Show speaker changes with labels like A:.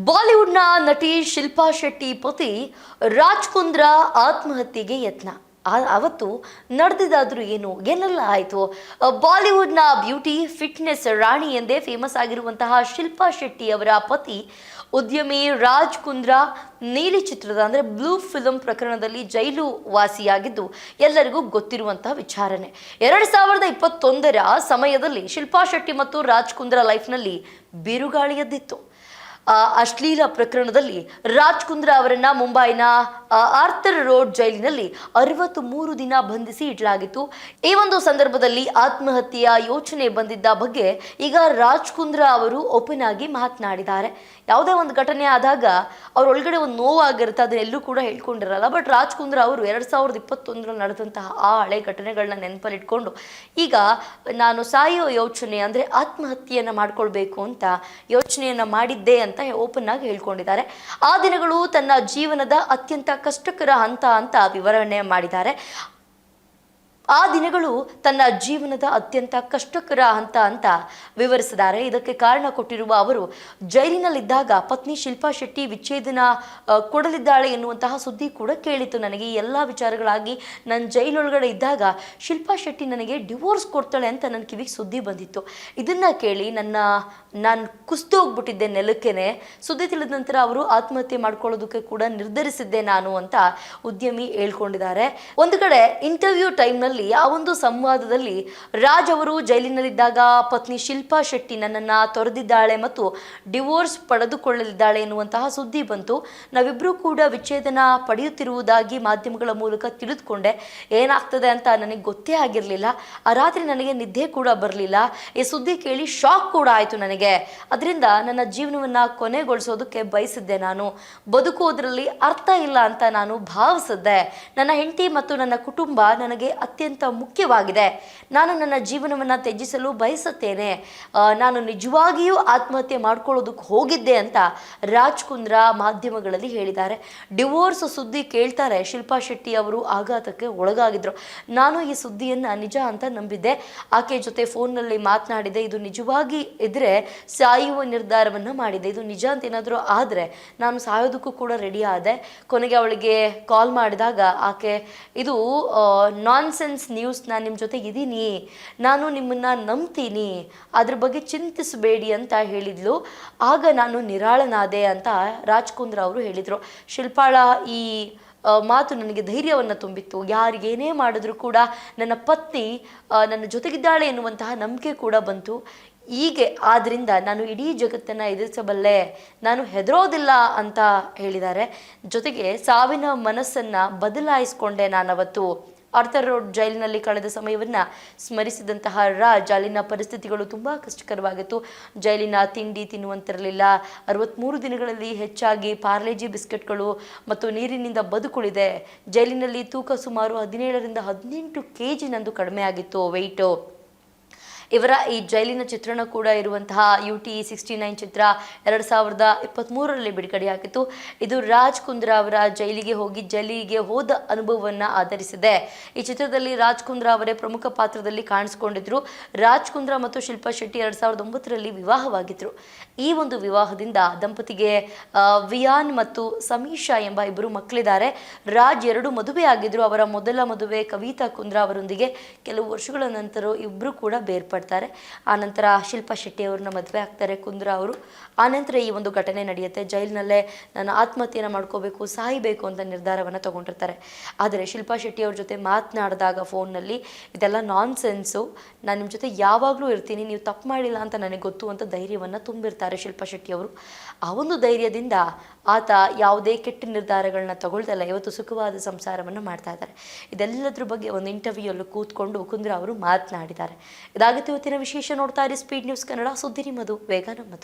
A: ಬಾಲಿವುಡ್ನ ನಟಿ ಶಿಲ್ಪಾ ಶೆಟ್ಟಿ ಪತಿ ರಾಜ್ ಕುಂದ್ರಾ ಆತ್ಮಹತ್ಯೆಗೆ ಯತ್ನ. ಅವತ್ತು ನಡೆದಿದ್ದಾದ್ರೂ ಏನು ಏನೆಲ್ಲ ಆಯಿತು? ಬಾಲಿವುಡ್ನ ಬ್ಯೂಟಿ ಫಿಟ್ನೆಸ್ ರಾಣಿ ಎಂದೇ ಫೇಮಸ್ ಆಗಿರುವಂತಹ ಶಿಲ್ಪಾ ಶೆಟ್ಟಿ ಅವರ ಪತಿ ಉದ್ಯಮಿ ರಾಜ್ ಕುಂದ್ರಾ ನೀಲಿ ಚಿತ್ರದ ಅಂದರೆ ಬ್ಲೂ ಫಿಲ್ಮ್ ಪ್ರಕರಣದಲ್ಲಿ ಜೈಲು ವಾಸಿಯಾಗಿದ್ದು ಎಲ್ಲರಿಗೂ ಗೊತ್ತಿರುವಂತಹ ವಿಚಾರಣೆ. 2021ರ ಸಮಯದಲ್ಲಿ ಶಿಲ್ಪಾ ಶೆಟ್ಟಿ ಮತ್ತು ರಾಜ್ ಕುಂದ್ರಾ ಲೈಫ್ನಲ್ಲಿ ಬಿರುಗಾಳಿ ಎದ್ದಿತ್ತು. ಅಶ್ಲೀಲ ಪ್ರಕರಣದಲ್ಲಿ ರಾಜ್ ಕುಂದ್ರಾ ಅವರನ್ನ ಮುಂಬೈನ ಆರ್ಥರ್ ರೋಡ್ ಜೈಲಿನಲ್ಲಿ 63 ದಿನ ಬಂಧಿಸಿ ಇಡಲಾಗಿತ್ತು. ಈ ಒಂದು ಸಂದರ್ಭದಲ್ಲಿ ಆತ್ಮಹತ್ಯೆಯ ಯೋಚನೆ ಬಂದಿದ್ದ ಬಗ್ಗೆ ಈಗ ರಾಜ್ ಕುಂದ್ರಾ ಅವರು ಓಪನ್ ಆಗಿ ಮಾತನಾಡಿದ್ದಾರೆ. ಯಾವುದೇ ಒಂದು ಘಟನೆ ಆದಾಗ ಅವರೊಳಗಡೆ ಒಂದು ನೋವಾಗಿರುತ್ತೆ, ಅದನ್ನೆಲ್ಲೂ ಕೂಡ ಹೇಳ್ಕೊಂಡಿರಲ್ಲ. ಬಟ್ ರಾಜ್ ಕುಂದ್ರಾ ಅವರು 2021ರಲ್ಲಿ ನಡೆದಂತಹ ಆ ಹಳೆ ಘಟನೆಗಳನ್ನ ನೆನಪಲ್ಲಿಟ್ಕೊಂಡು ಈಗ ನಾನು ಸಾಯೋ ಯೋಚನೆ ಅಂದರೆ ಆತ್ಮಹತ್ಯೆಯನ್ನು ಮಾಡ್ಕೊಳ್ಬೇಕು ಅಂತ ಯೋಚನೆಯನ್ನು ಮಾಡಿದ್ದೆ ಅಂತ ಓಪನ್ ಆಗಿ ಹೇಳ್ಕೊಂಡಿದ್ದಾರೆ. ಆ ದಿನಗಳು ತನ್ನ ಜೀವನದ ಅತ್ಯಂತ ಕಷ್ಟಕರ ಹಂತ ಅಂತ ವಿವರಣೆ ಮಾಡಿದ್ದಾರೆ. ಆ ದಿನಗಳು ತನ್ನ ಜೀವನದ ಅತ್ಯಂತ ಕಷ್ಟಕರ ಹಂತ ಅಂತ ವಿವರಿಸಿದ್ದಾರೆ. ಇದಕ್ಕೆ ಕಾರಣ ಕೊಟ್ಟಿರುವ ಅವರು, ಜೈಲಿನಲ್ಲಿದ್ದಾಗ ಪತ್ನಿ ಶಿಲ್ಪಾ ಶೆಟ್ಟಿ ವಿಚ್ಛೇದನ ಕೊಡಲಿದ್ದಾಳೆ ಎನ್ನುವಂತಹ ಸುದ್ದಿ ಕೂಡ ಕೇಳಿತು ನನಗೆ. ಈ ಎಲ್ಲ ವಿಚಾರಗಳಾಗಿ ನಾನು ಜೈಲೊಳಗಡೆ ಇದ್ದಾಗ ಶಿಲ್ಪಾ ಶೆಟ್ಟಿ ನನಗೆ ಡಿವೋರ್ಸ್ ಕೊಡ್ತಾಳೆ ಅಂತ ನನ್ನ ಕಿವಿಗೆ ಸುದ್ದಿ ಬಂದಿತ್ತು. ಇದನ್ನು ಕೇಳಿ ನಾನು ಕುಸ್ತು ಹೋಗ್ಬಿಟ್ಟಿದ್ದೆ ನೆಲಕ್ಕೇನೆ. ಸುದ್ದಿ ತಿಳಿದ ನಂತರ ಅವರು ಆತ್ಮಹತ್ಯೆ ಮಾಡ್ಕೊಳ್ಳೋದಕ್ಕೆ ಕೂಡ ನಿರ್ಧರಿಸಿದ್ದೆ ನಾನು ಅಂತ ಉದ್ಯಮಿ ಹೇಳ್ಕೊಂಡಿದ್ದಾರೆ. ಒಂದು ಕಡೆ ಇಂಟರ್ವ್ಯೂ ಟೈಮ್ನಲ್ಲಿ ಆ ಒಂದು ಸಂವಾದದಲ್ಲಿ ರಾಜ್ ಅವರು ಜೈಲಿನಲ್ಲಿದ್ದಾಗ ಪತ್ನಿ ಶಿಲ್ಪಾ ಶೆಟ್ಟಿ ನನ್ನನ್ನು ತೊರೆದಿದ್ದಾಳೆ ಮತ್ತು ಡಿವೋರ್ಸ್ ಪಡೆದುಕೊಳ್ಳಲಿದ್ದಾಳೆ ಎನ್ನುವಂತಹ ಸುದ್ದಿ ಬಂತು. ನಾವಿಬ್ಬರೂ ಕೂಡ ವಿಚ್ಛೇದನ ಪಡೆಯುತ್ತಿರುವುದಾಗಿ ಮಾಧ್ಯಮಗಳ ಮೂಲಕ ತಿಳಿದುಕೊಂಡೆ. ಏನಾಗ್ತದೆ ಅಂತ ನನಗೆ ಗೊತ್ತೇ ಆಗಿರಲಿಲ್ಲ. ಆ ರಾತ್ರಿ ನನಗೆ ನಿದ್ದೆ ಕೂಡ ಬರಲಿಲ್ಲ. ಈ ಸುದ್ದಿ ಕೇಳಿ ಶಾಕ್ ಕೂಡ ಆಯಿತು ನನಗೆ. ಅದರಿಂದ ನನ್ನ ಜೀವನವನ್ನು ಕೊನೆಗೊಳಿಸೋದಕ್ಕೆ ಬಯಸಿದ್ದೆ. ನಾನು ಬದುಕುವುದರಲ್ಲಿ ಅರ್ಥ ಇಲ್ಲ ಅಂತ ನಾನು ಭಾವಿಸಿದ್ದೆ. ನನ್ನ ಹೆಂಡತಿ ಮತ್ತು ನನ್ನ ಕುಟುಂಬ ನನಗೆ ಅತ್ಯಂತ ಮುಖ್ಯವಾಗಿದೆ. ನಾನು ನನ್ನ ಜೀವನವನ್ನು ತ್ಯಜಿಸಲು ಬಯಸುತ್ತೇನೆ. ನಾನು ನಿಜವಾಗಿಯೂ ಆತ್ಮಹತ್ಯೆ ಮಾಡ್ಕೊಳ್ಳೋದಕ್ಕೆ ಹೋಗಿದ್ದೆ ಅಂತ ರಾಜ್ ಕುಂದ್ರಾ ಮಾಧ್ಯಮಗಳಲ್ಲಿ ಹೇಳಿದ್ದಾರೆ. ಡಿವೋರ್ಸ್ ಸುದ್ದಿ ಕೇಳ್ತಾರೆ ಶಿಲ್ಪಾ ಶೆಟ್ಟಿ ಅವರು ಆಘಾತಕ್ಕೆ ಒಳಗಾಗಿದ್ರು. ನಾನು ಈ ಸುದ್ದಿಯನ್ನು ನಿಜ ಅಂತ ನಂಬಿದ್ದೆ. ಆಕೆ ಜೊತೆ ಫೋನ್ನಲ್ಲಿ ಮಾತನಾಡಿದೆ. ಇದು ನಿಜವಾಗಿ ಇದ್ರೆ ಸಾಯುವ ನಿರ್ಧಾರವನ್ನು ಮಾಡಿದೆ. ಇದು ನಿಜ ಅಂತ ಏನಾದರೂ ಆದರೆ ನಾನು ಸಾಯೋದಕ್ಕೂ ಕೂಡ ರೆಡಿ ಆದೆ. ಕೊನೆಗೆ ಅವಳಿಗೆ ಕಾಲ್ ಮಾಡಿದಾಗ ಆಕೆ, ಇದು ನಾನ್ಸೆನ್ಸ್ ನ್ಯೂಸ್, ನಾನು ನಿಮ್ಮ ಜೊತೆ ಇದ್ದೀನಿ, ನಾನು ನಿಮ್ಮನ್ನು ನಂಬ್ತೀನಿ, ಅದ್ರ ಬಗ್ಗೆ ಚಿಂತಿಸಬೇಡಿ ಅಂತ ಹೇಳಿದ್ಲು. ಆಗ ನಾನು ನಿರಾಳನಾದೆ ಅಂತ ರಾಜ್ ಕುಂದ್ರಾ ಅವರು ಹೇಳಿದರು. ಶಿಲ್ಪಾಳ ಈ ಮಾತು ನನಗೆ ಧೈರ್ಯವನ್ನು ತುಂಬಿತ್ತು. ಯಾರಿಗೇನೇ ಮಾಡಿದ್ರು ಕೂಡ ನನ್ನ ಪತ್ನಿ ನನ್ನ ಜೊತೆಗಿದ್ದಾಳೆ ಎನ್ನುವಂತಹ ನಂಬಿಕೆ ಕೂಡ ಬಂತು. ಹೀಗೆ ಆದ್ದರಿಂದ ನಾನು ಇಡೀ ಜಗತ್ತನ್ನು ಎದುರಿಸಬಲ್ಲೆ, ನಾನು ಹೆದರೋದಿಲ್ಲ ಅಂತ ಹೇಳಿದ್ದಾರೆ. ಜೊತೆಗೆ ಸಾವಿನ ಮನಸ್ಸನ್ನು ಬದಲಾಯಿಸಿಕೊಂಡೆ ನಾನವತ್ತು. ಆರ್ಥರ್ ರೋಡ್ ಜೈಲಿನಲ್ಲಿ ಕಳೆದ ಸಮಯವನ್ನು ಸ್ಮರಿಸಿದಂತಹ ರಾಜ್, ಅಲ್ಲಿನ ಪರಿಸ್ಥಿತಿಗಳು ತುಂಬ ಕಷ್ಟಕರವಾಗಿತ್ತು. ಜೈಲಿನ ತಿಂಡಿ ತಿನ್ನುವಂತಿರಲಿಲ್ಲ. 63 ದಿನಗಳಲ್ಲಿ ಹೆಚ್ಚಾಗಿ ಪಾರ್ಲೇಜಿ ಬಿಸ್ಕೆಟ್ಗಳು ಮತ್ತು ನೀರಿನಿಂದ ಬದುಕುಳಿದೆ. ಜೈಲಿನಲ್ಲಿ ತೂಕ ಸುಮಾರು 17ರಿಂದ 18 kg ನಂದು ಕಡಿಮೆ ಆಗಿತ್ತು ವೆಯ್ಟು. ಇವರ ಈ ಜೈಲಿನ ಚಿತ್ರಣ ಕೂಡ ಇರುವಂತಹ UT 69 ಚಿತ್ರ 2023ರಲ್ಲಿ ಬಿಡುಗಡೆಯಾಗಿತ್ತು. ಇದು ರಾಜ್ ಕುಂದ್ರಾ ಅವರ ಜೈಲಿಗೆ ಹೋದ ಅನುಭವವನ್ನು ಆಧರಿಸಿದೆ. ಈ ಚಿತ್ರದಲ್ಲಿ ರಾಜ್ ಕುಂದ್ರಾ ಅವರೇ ಪ್ರಮುಖ ಪಾತ್ರದಲ್ಲಿ ಕಾಣಿಸಿಕೊಂಡಿದ್ರು. ರಾಜ್ ಕುಂದ್ರಾ ಮತ್ತು ಶಿಲ್ಪಾ ಶೆಟ್ಟಿ 2009ರಲ್ಲಿ ವಿವಾಹವಾಗಿದ್ರು. ಈ ಒಂದು ವಿವಾಹದಿಂದ ದಂಪತಿಗೆ ವಿಯಾನ್ ಮತ್ತು ಸಮೀಶಾ ಎಂಬ ಇಬ್ಬರು ಮಕ್ಕಳಿದ್ದಾರೆ. ರಾಜ್ 2 ಮದುವೆ ಆಗಿದ್ರು. ಅವರ ಮೊದಲ ಮದುವೆ ಕವಿತಾ ಕುಂದ್ರಾ ಅವರೊಂದಿಗೆ. ಕೆಲವು ವರ್ಷಗಳ ನಂತರ ಇಬ್ಬರು ಕೂಡ ಬೇರ್ಪಡ್ತಾರೆ. ಆನಂತರ ಶಿಲ್ಪಾ ಶೆಟ್ಟಿ ಅವ್ರನ್ನ ಮದುವೆ ಆಗ್ತಾರೆ ಕುಂದ್ರಾ ಅವರು. ಆನಂತರ ಈ ಒಂದು ಘಟನೆ ನಡೆಯುತ್ತೆ. ಜೈಲಿನಲ್ಲೇ ನಾನು ಆತ್ಮಹತ್ಯೆಯನ್ನು ಮಾಡ್ಕೋಬೇಕು, ಸಾಯಬೇಕು ಅಂತ ನಿರ್ಧಾರವನ್ನು ತಗೊಂಡಿರ್ತಾರೆ. ಆದರೆ ಶಿಲ್ಪಾ ಶೆಟ್ಟಿ ಅವ್ರ ಜೊತೆ ಮಾತನಾಡಿದಾಗ ಫೋನ್ನಲ್ಲಿ, ಇದೆಲ್ಲ ನಾನ್ಸೆನ್ಸು, ನಾನು ನಿಮ್ಮ ಜೊತೆ ಯಾವಾಗಲೂ ಇರ್ತೀನಿ, ನೀವು ತಪ್ಪು ಮಾಡಿಲ್ಲ ಅಂತ ನನಗೆ ಗೊತ್ತು ಅಂತ ಧೈರ್ಯವನ್ನು ತುಂಬಿರ್ತಾರೆ ಶಿಲ್ಪಾ ಶೆಟ್ಟಿ ಅವರು. ಆ ಒಂದು ಧೈರ್ಯದಿಂದ ಆತ ಯಾವುದೇ ಕೆಟ್ಟ ನಿರ್ಧಾರಗಳನ್ನ ತಗೊಳ್ದಲ್ಲ ಇವತ್ತು ಸುಖವಾದ ಸಂಸಾರವನ್ನು ಮಾಡ್ತಾ ಇದ್ದಾರೆ. ಇದೆಲ್ಲದ್ರ ಬಗ್ಗೆ ಒಂದು ಇಂಟರ್ವ್ಯೂಯಲ್ಲಿ ಕೂತ್ಕೊಂಡು ಕುಂದ್ರಾ ಅವರು ಮಾತನಾಡಿದ್ದಾರೆ. ಇದಾಗಿತ್ತು ಇವತ್ತಿನ ವಿಶೇಷ. ನೋಡ್ತಾ ಇರಿ ಸ್ಪೀಡ್ ನ್ಯೂಸ್ ಕನ್ನಡ. ಸುದ್ದಿ ನಿಮ್ಮದು, ವೇಗ ನಮ್ಮದು.